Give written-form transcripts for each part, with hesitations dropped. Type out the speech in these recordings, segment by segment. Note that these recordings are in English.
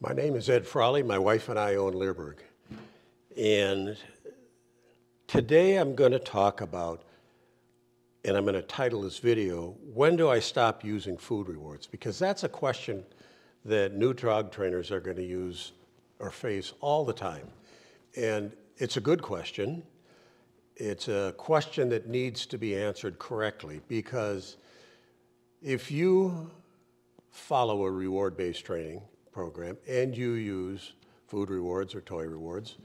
My name is Ed Frawley. My wife and I own Leerburg. And today I'm going to talk about, and I'm going to title this video, when do I stop using food rewards? Because that's a question that new dog trainers are going to use or face all the time. And it's a good question. It's a question that needs to be answered correctly, because if you follow a reward-based training program and you use food rewards or toy rewards,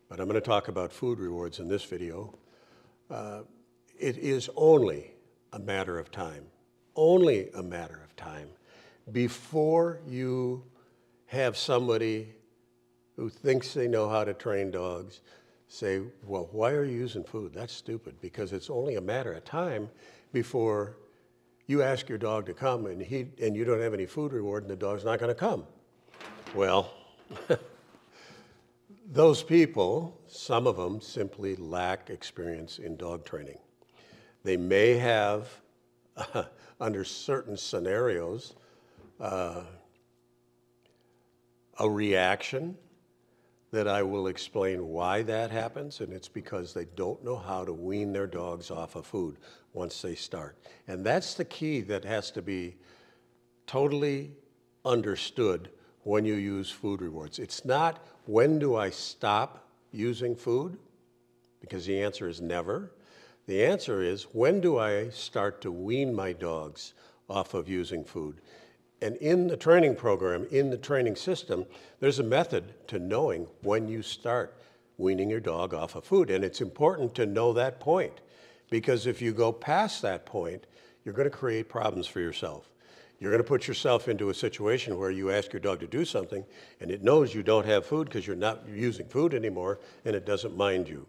but I'm going to talk about food rewards in this video, it is only a matter of time, before you have somebody who thinks they know how to train dogs say, well, why are you using food? That's stupid, because it's only a matter of time before you ask your dog to come and you don't have any food reward and the dog's not going to come. Well, those people, some of them simply lack experience in dog training. They may have, under certain scenarios, a reaction that I will explain why that happens, and it's because they don't know how to wean their dogs off of food once they start. And that's the key that has to be totally understood when you use food rewards. It's not, when do I stop using food? Because the answer is never. The answer is, when do I start to wean my dogs off of using food? And in the training program, in the training system, there's a method to knowing when you start weaning your dog off of food. And it's important to know that point, because if you go past that point, you're going to create problems for yourself. You're going to put yourself into a situation where you ask your dog to do something and it knows you don't have food because you're not using food anymore, and it doesn't mind you.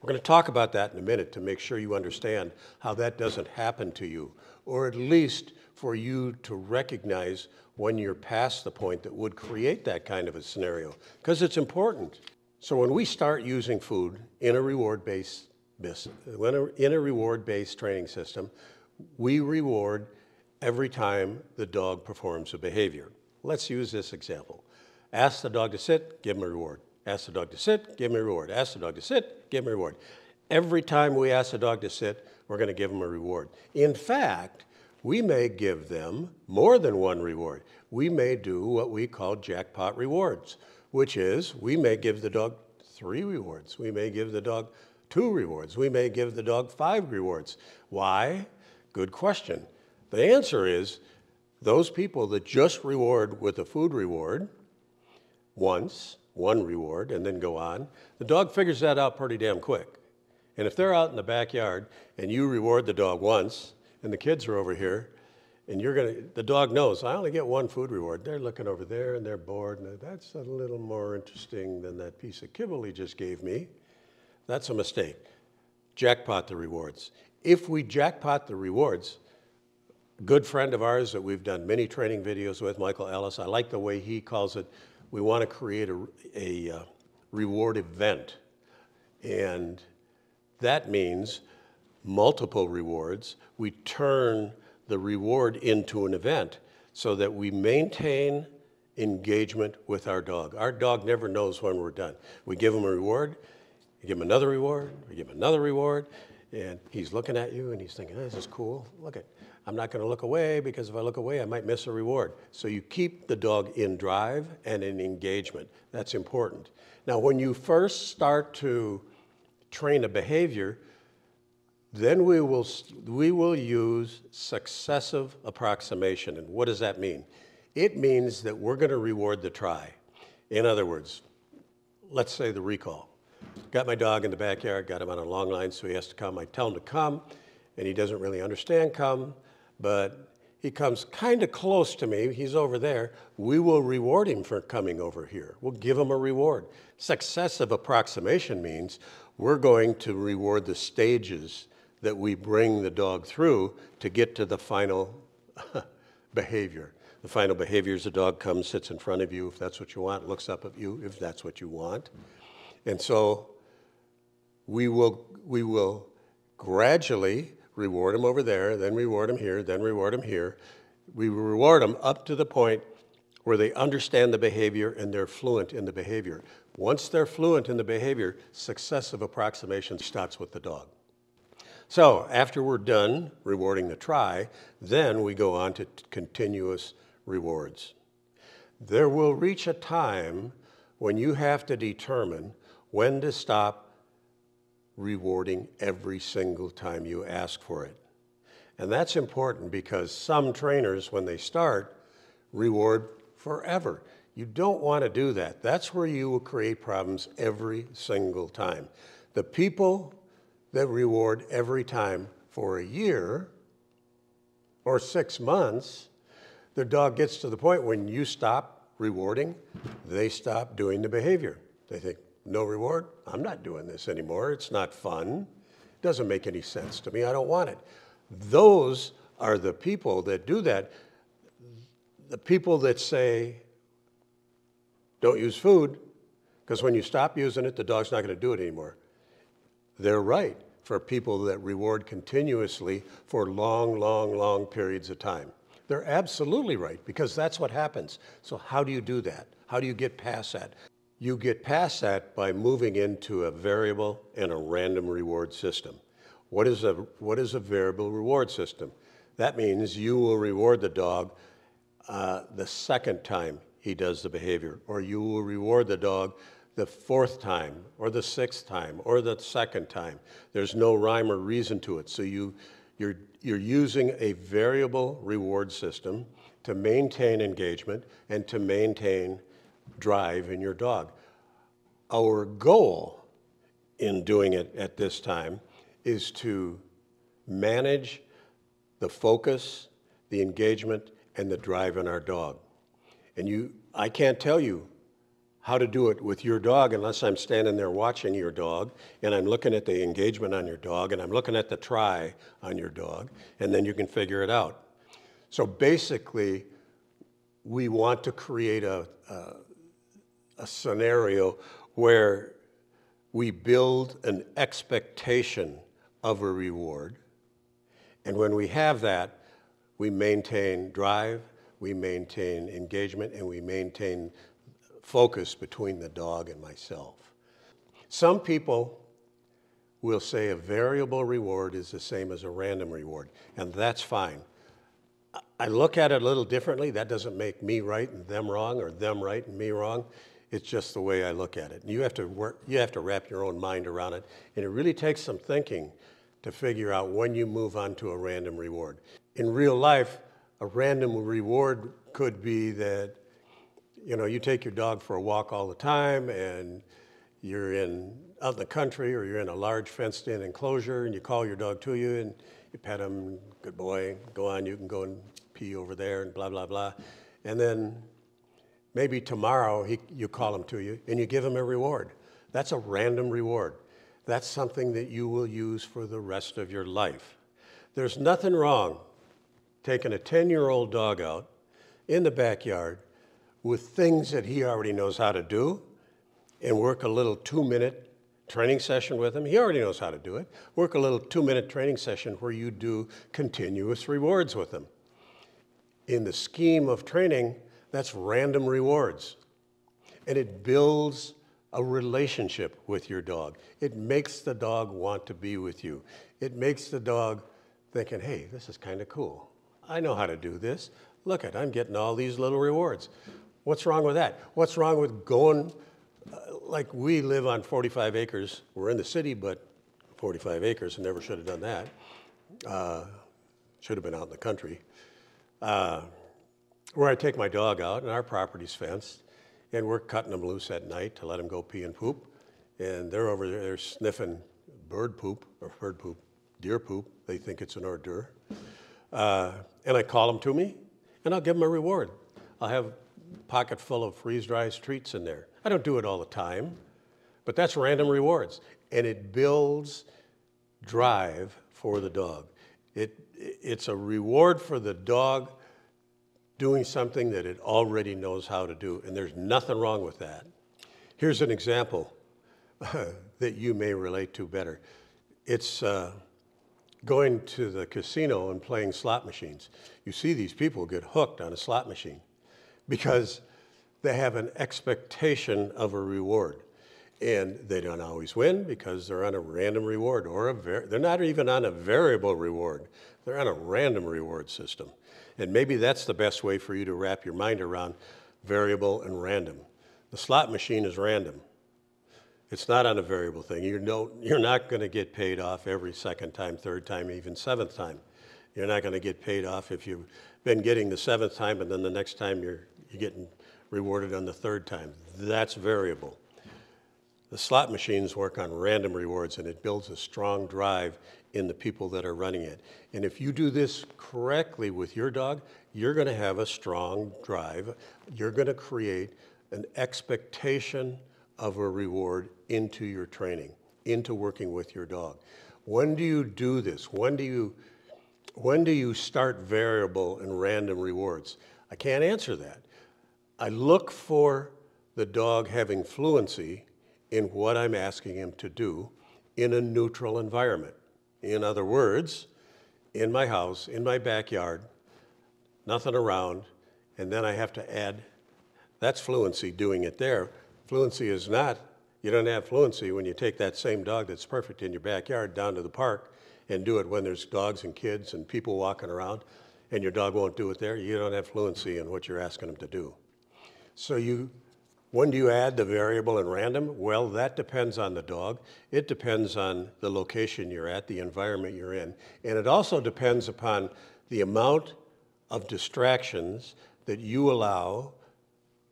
We're going to talk about that in a minute to make sure you understand how that doesn't happen to you, or at least for you to recognize when you're past the point that would create that kind of a scenario, because it's important. So when we start using food in a reward-based training system, we reward every time the dog performs a behavior. Let's use this example. Ask the dog to sit, give him a reward. Ask the dog to sit, give him a reward. Ask the dog to sit, give him a reward. Every time we ask the dog to sit, we're going to give him a reward. In fact, we may give them more than one reward. We may do what we call jackpot rewards, which is we may give the dog 3 rewards. We may give the dog 2 rewards. We may give the dog 5 rewards. Why? Good question. The answer is those people that just reward with a food reward once, 1 reward, and then go on, the dog figures that out pretty damn quick. And if they're out in the backyard and you reward the dog once, and the kids are over here, and the dog knows, I only get 1 food reward. They're looking over there and they're bored, and that's a little more interesting than that piece of kibble he just gave me. That's a mistake. Jackpot the rewards. If we jackpot the rewards, a good friend of ours that we've done many training videos with, Michael Ellis, I like the way he calls it, we want to create a reward event. And that means multiple rewards. We turn the reward into an event so that we maintain engagement with our dog. Our dog never knows when we're done. We give him a reward, we give him another reward, we give him another reward, and he's looking at you and he's thinking, this is cool. Look at, I'm not going to look away, because if I look away, I might miss a reward. So you keep the dog in drive and in engagement. That's important. Now, when you first start to train a behavior, then we will use successive approximation. And what does that mean? It means that we're going to reward the try. In other words, let's say the recall. Got my dog in the backyard, got him on a long line, so he has to come. I tell him to come, and he doesn't really understand come, but he comes kind of close to me. He's over there. We will reward him for coming over here. We'll give him a reward. Successive approximation means we're going to reward the stages that we bring the dog through to get to the final behavior. The final behavior is the dog comes, sits in front of you, if that's what you want, looks up at you, if that's what you want. And so we will gradually reward him over there, then reward him here, then reward him here. We reward him up to the point where they understand the behavior and they're fluent in the behavior. Once they're fluent in the behavior, successive approximation starts with the dog. So after we're done rewarding the try, then we go on to continuous rewards. There will reach a time when you have to determine when to stop rewarding every single time you ask for it. And that's important because some trainers, when they start, reward forever. You don't want to do that. That's where you will create problems every single time. The people that reward every time for a year or 6 months, their dog gets to the point when you stop rewarding, they stop doing the behavior. They think, no reward, I'm not doing this anymore. It's not fun. It doesn't make any sense to me. I don't want it. Those are the people that do that. The people that say, don't use food, because when you stop using it, the dog's not going to do it anymore. They're right for people that reward continuously for long, long, long periods of time. They're absolutely right, because that's what happens. So how do you do that? How do you get past that? You get past that by moving into a variable and a random reward system. What is a variable reward system? That means you will reward the dog the second time he does the behavior, or you will reward the dog the 4th time, or the 6th time, or the 2nd time. There's no rhyme or reason to it. So you're using a variable reward system to maintain engagement and to maintain drive in your dog. Our goal in doing it at this time is to manage the focus, the engagement, and the drive in our dog. And I can't tell you how to do it with your dog unless I'm standing there watching your dog and I'm looking at the engagement on your dog and I'm looking at the try on your dog, and then you can figure it out. So basically, we want to create a scenario where we build an expectation of a reward, and when we have that, we maintain drive, we maintain engagement, and we maintain focus between the dog and myself. Some people will say a variable reward is the same as a random reward, and that's fine. I look at it a little differently. That doesn't make me right and them wrong, or them right and me wrong. It's just the way I look at it. And you have to wrap your own mind around it, and it really takes some thinking to figure out when you move on to a random reward. In real life, a random reward could be that you take your dog for a walk all the time, and you're out in the country, or you're in a large fenced-in enclosure, and you call your dog to you, and you pet him, good boy, go on, you can go and pee over there, and blah, blah, blah. And then maybe tomorrow you call him to you, and you give him a reward. That's a random reward. That's something that you will use for the rest of your life. There's nothing wrong taking a 10-year-old dog out in the backyard with things that he already knows how to do, and work a little 2-minute training session with him. He already knows how to do it. Work a little 2-minute training session where you do continuous rewards with him. In the scheme of training, that's random rewards. And it builds a relationship with your dog. It makes the dog want to be with you. It makes the dog thinking, hey, this is kind of cool. I know how to do this. Look I'm getting all these little rewards. What's wrong with that? What's wrong with going, like we live on 45 acres. We're in the city, but 45 acres, and never should have done that. Should have been out in the country. Where I take my dog out, and our property's fenced, and we're cutting them loose at night to let them go pee and poop. And they're over there, they're sniffing deer poop. They think it's an hors d'oeuvre. And I call them to me, and I'll give them a reward. I'll have pocket full of freeze-dried treats in there. I don't do it all the time, but that's random rewards, and it builds drive for the dog. It's a reward for the dog doing something that it already knows how to do, and there's nothing wrong with that. Here's an example that you may relate to better. It's going to the casino and playing slot machines. You see these people get hooked on a slot machine. because they have an expectation of a reward. And they don't always win because they're on a random reward or they're not even on a variable reward. They're on a random reward system. And maybe that's the best way for you to wrap your mind around variable and random. The slot machine is random. It's not on a variable thing. You're not going to get paid off every second time, third time, even seventh time. You're not going to get paid off if you've been getting the seventh time and then the next time you're getting rewarded on the third time. That's variable. The slot machines work on random rewards, and it builds a strong drive in the people that are running it. And if you do this correctly with your dog, you're going to have a strong drive. You're going to create an expectation of a reward into your training, into working with your dog. When do you do this? When do you start variable and random rewards? I can't answer that. I look for the dog having fluency in what I'm asking him to do in a neutral environment. In other words, in my house, in my backyard, nothing around, and then I have to add, that's fluency doing it there. Fluency is not, you don't have fluency when you take that same dog that's perfect in your backyard down to the park and do it when there's dogs and kids and people walking around, and your dog won't do it there. You don't have fluency in what you're asking him to do. So when do you add the variable and random? Well, that depends on the dog. It depends on the location you're at, the environment you're in. And it also depends upon the amount of distractions that you allow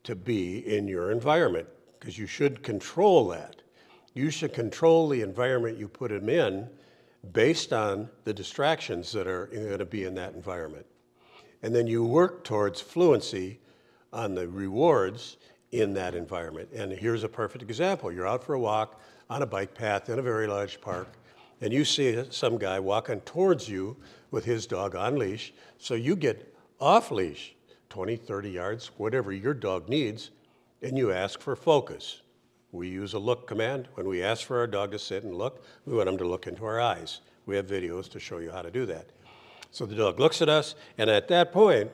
to be in your environment, because you should control that. You should control the environment you put them in based on the distractions that are going to be in that environment. And then you work towards fluency on the rewards in that environment. And here's a perfect example. You're out for a walk on a bike path in a very large park, and you see some guy walking towards you with his dog on leash, so you get off leash, 20, 30 yards, whatever your dog needs, and you ask for focus. We use a look command. When we ask for our dog to sit and look, we want him to look into our eyes. We have videos to show you how to do that. So the dog looks at us, and at that point,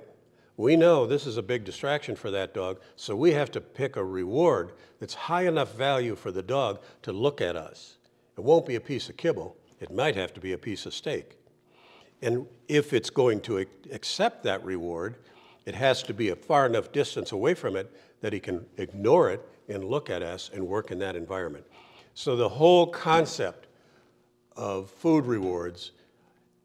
we know this is a big distraction for that dog, so we have to pick a reward that's high enough value for the dog to look at us. It won't be a piece of kibble. It might have to be a piece of steak. And if it's going to accept that reward, it has to be a far enough distance away from it that he can ignore it and look at us and work in that environment. So the whole concept of food rewards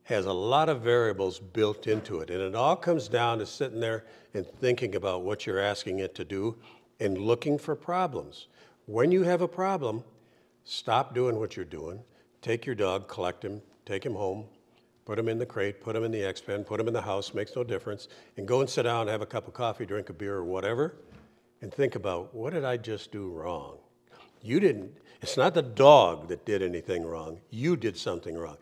has a lot of variables built into it. And it all comes down to sitting there and thinking about what you're asking it to do and looking for problems. When you have a problem, stop doing what you're doing. Take your dog, collect him, take him home, put him in the crate, put him in the X-pen, put him in the house, makes no difference, and go and sit down, have a cup of coffee, drink a beer or whatever, and think about, what did I just do wrong? You didn't, it's not the dog that did anything wrong. You did something wrong.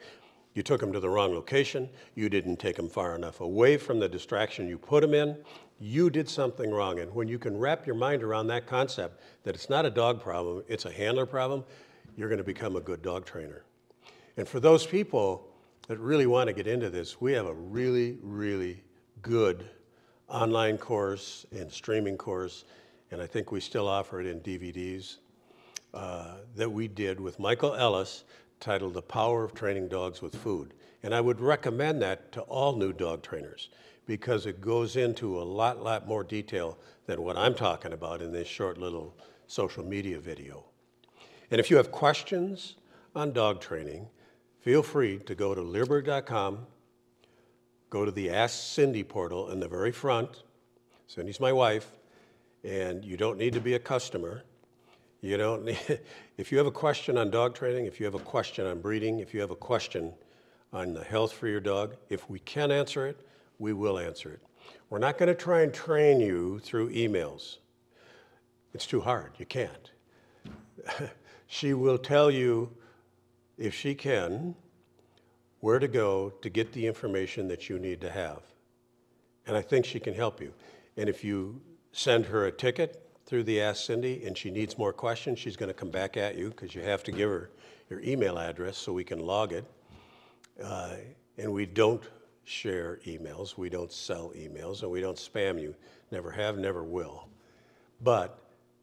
You took him to the wrong location. You didn't take him far enough away from the distraction you put him in. You did something wrong. And when you can wrap your mind around that concept, that it's not a dog problem, it's a handler problem, you're going to become a good dog trainer. And for those people that really want to get into this, we have a really, really good online course and streaming course, and I think we still offer it in DVDs, that we did with Michael Ellis, titled The Power of Training Dogs with Food. And I would recommend that to all new dog trainers because it goes into a lot more detail than what I'm talking about in this short little social media video. And if you have questions on dog training, feel free to go to Leerburg.com, go to the Ask Cindy portal in the very front. Cindy's my wife, and you don't need to be a customer. You don't need, if you have a question on dog training, if you have a question on breeding, if you have a question on the health for your dog, if we can answer it, we will answer it. We're not going to try and train you through emails. It's too hard. You can't. She will tell you, if she can, where to go to get the information that you need to have. And I think she can help you. And if you send her a ticket through the Ask Cindy and she needs more questions, she's going to come back at you because you have to give her your email address so we can log it. And we don't share emails, we don't sell emails, and we don't spam you never have, never will. But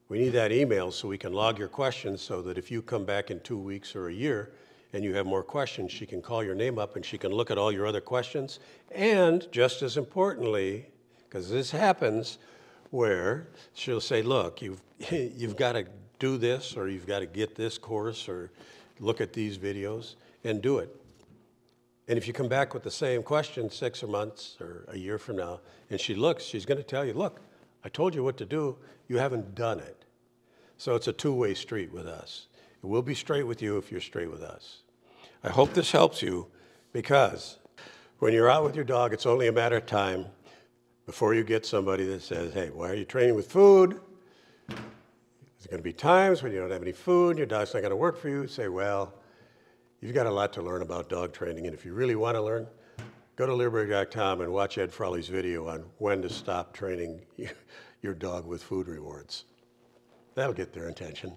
we need that email so we can log your questions so that if you come back in 2 weeks or a year and you have more questions, she can call your name up and she can look at all your other questions. And just as importantly, because this happens, where she'll say, look, you've got to do this, or you've got to get this course, or look at these videos, and do it. And if you come back with the same question 6 months or a year from now, and she looks, she's going to tell you, look, I told you what to do, you haven't done it. So it's a two-way street with us. We'll be straight with you if you're straight with us. I hope this helps you, because when you're out with your dog, it's only a matter of time before you get somebody that says, hey, why are you training with food? There's going to be times when you don't have any food, your dog's not going to work for you. Say, well, you've got a lot to learn about dog training, and if you really want to learn, go to Leerburg.com and watch Ed Frawley's video on when to stop training your dog with food rewards. That'll get their attention.